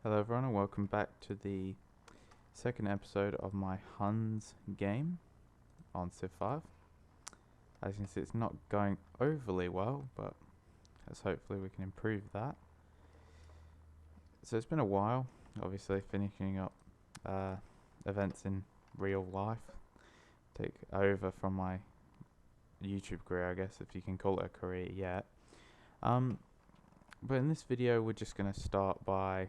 Hello everyone and welcome back to the second episode of my Huns game on Civ 5. As you can see, it's not going overly well, but hopefully we can improve that. So it's been a while, obviously finishing up events in real life. Take over from my YouTube career, I guess, if you can call it a career yet. But in this video we're just going to start by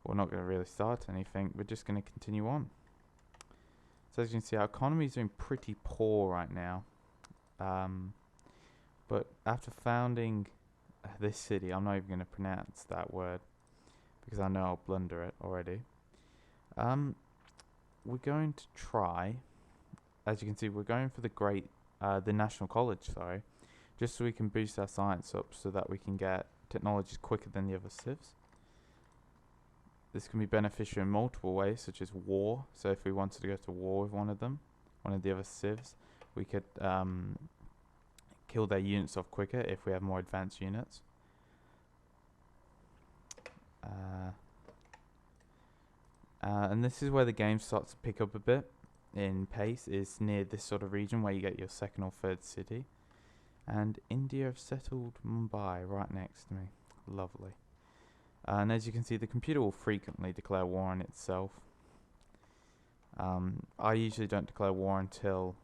we're not going to really start anything, we're just going to continue on. So as you can see, our economy is doing pretty poor right now, but after founding this city, I'm not even going to pronounce that word because I know I'll blunder it already. We're going to try, as you can see, we're going for the National College, sorry, just so we can boost our science up so that we can get technologies quicker than the other civs. This can be beneficial in multiple ways, such as war. So if we wanted to go to war with one of the other civs, we could kill their units off quicker if we have more advanced units. And this is where the game starts to pick up a bit in pace, is near this sort of region where you get your second or third city. And India have settled Mumbai right next to me. Lovely. And as you can see, the computer will frequently declare war on itself. I usually don't declare war until,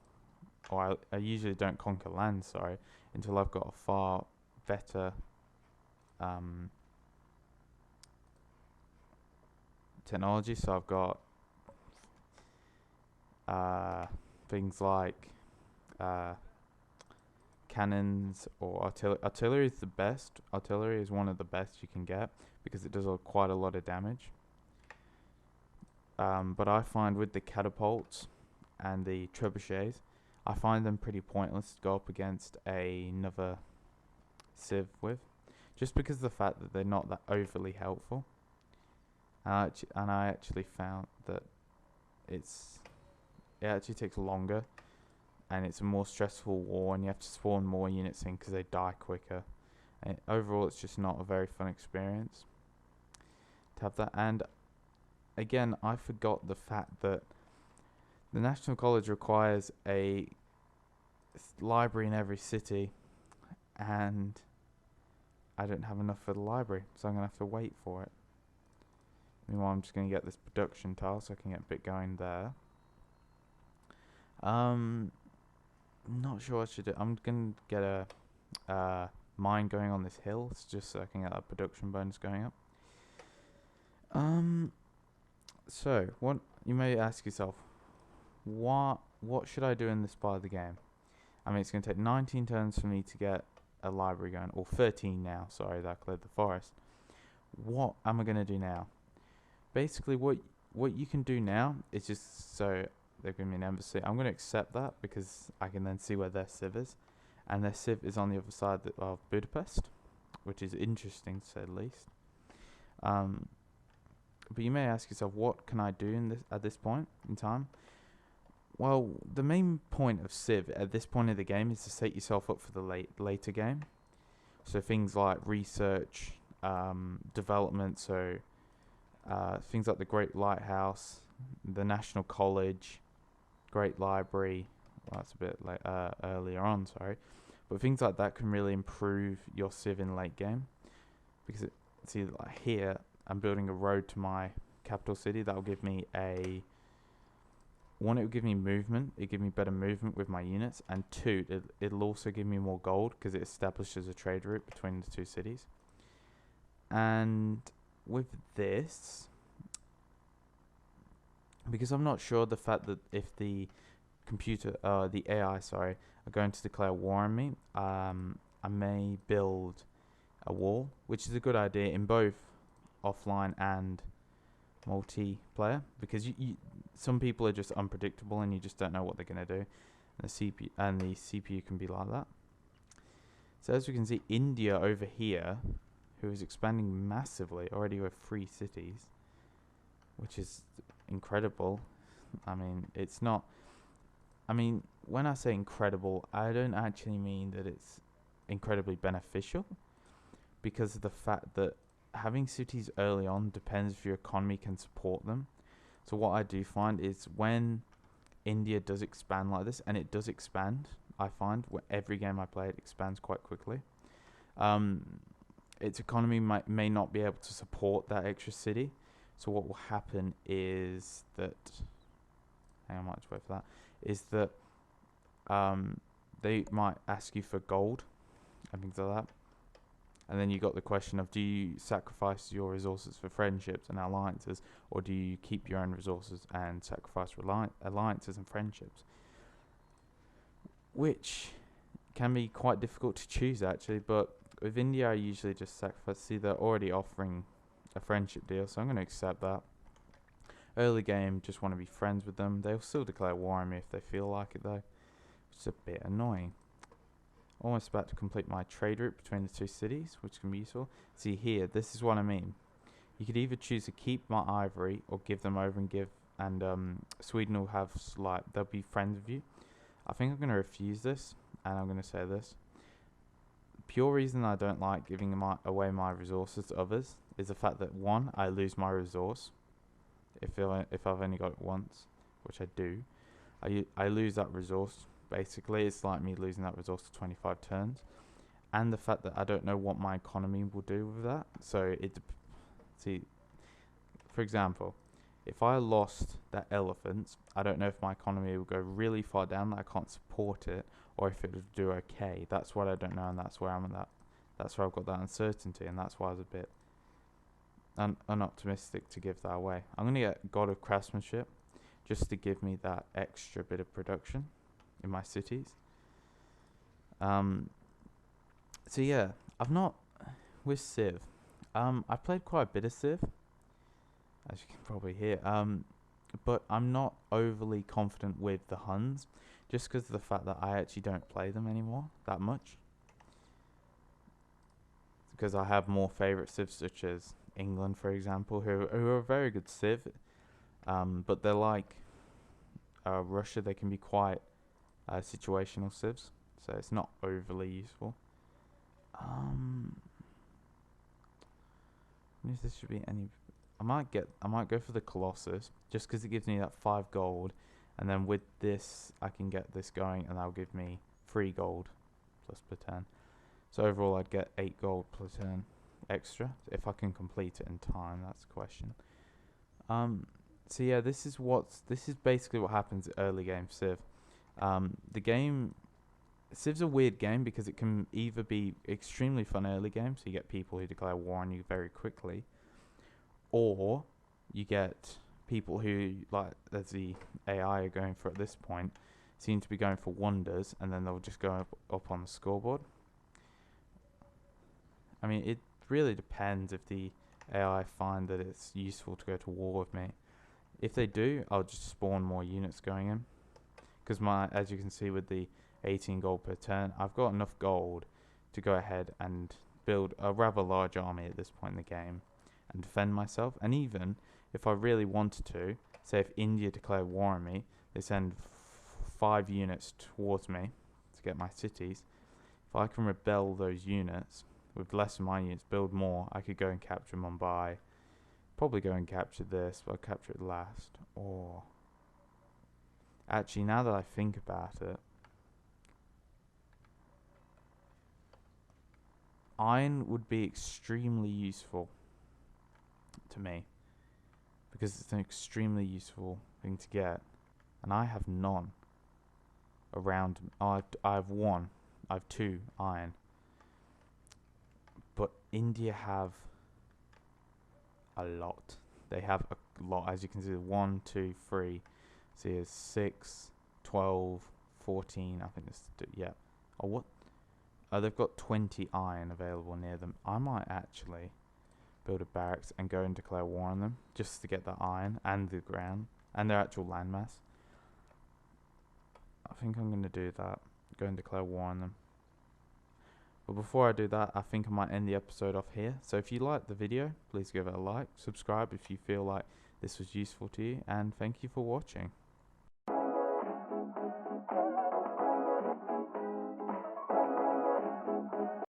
or I usually don't conquer land, sorry, until I've got a far better technology. So I've got things like cannons or artillery. Artillery is the best. Artillery is one of the best you can get because it does quite a lot of damage. But I find with the catapults and the trebuchets, I find them pretty pointless to go up against another civ with, just because of the fact that they're not that overly helpful. And I actually found that it actually takes longer, and it's a more stressful war, and you have to spawn more units in because they die quicker. And overall, it's just not a very fun experience to have that. And again, I forgot the fact that the National College requires a library in every city, and I don't have enough for the library, so I'm going to have to wait for it. Meanwhile, I'm just going to get this production tile so I can get a bit going there. Not sure what I should do. I'm going to get a mine going on this hill, just so I can get that production bonus going up. So what you may ask yourself, what should I do in this part of the game? I mean, it's going to take 19 turns for me to get a library going, or 13 now. Sorry, that cleared the forest. What am I going to do now? Basically, what you can do now is just, so they've given me an embassy. I'm going to accept that because I can then see where their civ is, and their civ is on the other side of Budapest, which is interesting to say the least. But you may ask yourself, what can I do at this point in time? Well, the main point of Civ at this point of the game is to set yourself up for the later game. So things like research, development, so things like the Great Lighthouse, the National College, Great Library. Well, that's a bit earlier on, sorry. But things like that can really improve your Civ in late game. Because see, like here, I'm building a road to my capital city. That will give me it will give me movement. It give me better movement with my units, and two, it'll also give me more gold because it establishes a trade route between the two cities. And with this, because I'm not sure the fact that if the the AI, sorry, are going to declare war on me, I may build a wall, which is a good idea in both offline and multiplayer, because some people are just unpredictable and you just don't know what they're going to do, and the CPU can be like that. So as we can see, India over here, who is expanding massively, already with 3 cities, which is incredible. I mean, it's not, I mean, when I say incredible, I don't actually mean that it's incredibly beneficial, because of the fact that having cities early on depends if your economy can support them. So what I do find is when India does expand like this, and it does expand, I find every game I play it expands quite quickly. Its economy may not be able to support that extra city. So what will happen is that, hang on, I might just wait for that, is that they might ask you for gold and things like that. And then you got the question of, do you sacrifice your resources for friendships and alliances, or do you keep your own resources and sacrifice alliances and friendships? Which can be quite difficult to choose, actually, but with India, I usually just sacrifice. See, they're already offering a friendship deal, so I'm going to accept that. Early game, just want to be friends with them. They'll still declare war on me if they feel like it, though, which is a bit annoying. Almost about to complete my trade route between the two cities, which can be useful. See here, this is what I mean. You could either choose to keep my ivory or give them over and Sweden will have, they'll be friends with you. I think I'm going to refuse this, and I'm going to say this. Pure reason I don't like giving away my resources to others is the fact that, one, I lose my resource if I've only got it once, which I do. I lose that resource. Basically, it's like me losing that resource to 25 turns. And the fact that I don't know what my economy will do with that. So, for example, if I lost that elephant, I don't know if my economy will go really far down that I can't support it, or if it will do okay. That's what I don't know, and that's where I'm at that. That's where I've got that uncertainty, and that's why I was a bit unoptimistic to give that away. I'm going to get God of Craftsmanship, just to give me that extra bit of production in my cities. So yeah, I've not with Civ. I played quite a bit of Civ, as you can probably hear. But I'm not overly confident with the Huns, just because of the fact that I actually don't play them anymore that much. Because I have more favorite Civs, such as England, for example, who are a very good Civ. But they're like Russia. They can be quite situational civs, so it's not overly useful. If this should be any, I might go for the Colossus just because it gives me that 5 gold, and then with this I can get this going, and that'll give me 3 gold plus per turn. So overall, I'd get 8 gold per turn extra if I can complete it in time. That's the question. So yeah, this is basically what happens at early game Civ. Civ's a weird game because it can either be extremely fun early game, so you get people who declare war on you very quickly, or you get people who, like as the AI are going for at this point, seem to be going for wonders, and then they'll just go up on the scoreboard. I mean, it really depends if the AI find that it's useful to go to war with me. If they do, I'll just spawn more units going in. Because as you can see with the 18 gold per turn, I've got enough gold to go ahead and build a rather large army at this point in the game and defend myself. And even if I really wanted to, say if India declared war on me, they send 5 units towards me to get my cities. If I can rebel those units with less of my units, build more, I could go and capture Mumbai. Probably go and capture this, but I'll capture it last. Or actually, now that I think about it, iron would be extremely useful to me because it's an extremely useful thing to get, and I have none around. I have 1. I have 2 iron, but India have a lot. They have a lot, as you can see. 1, 2, 3. See, it's 6, 12, 14. I think it's Oh, what? Oh, they've got 20 iron available near them. I might actually build a barracks and go and declare war on them just to get the iron and the ground and their actual landmass. I think I'm going to do that. Go and declare war on them. But before I do that, I think I might end the episode off here. So if you liked the video, please give it a like. Subscribe if you feel like this was useful to you. And thank you for watching.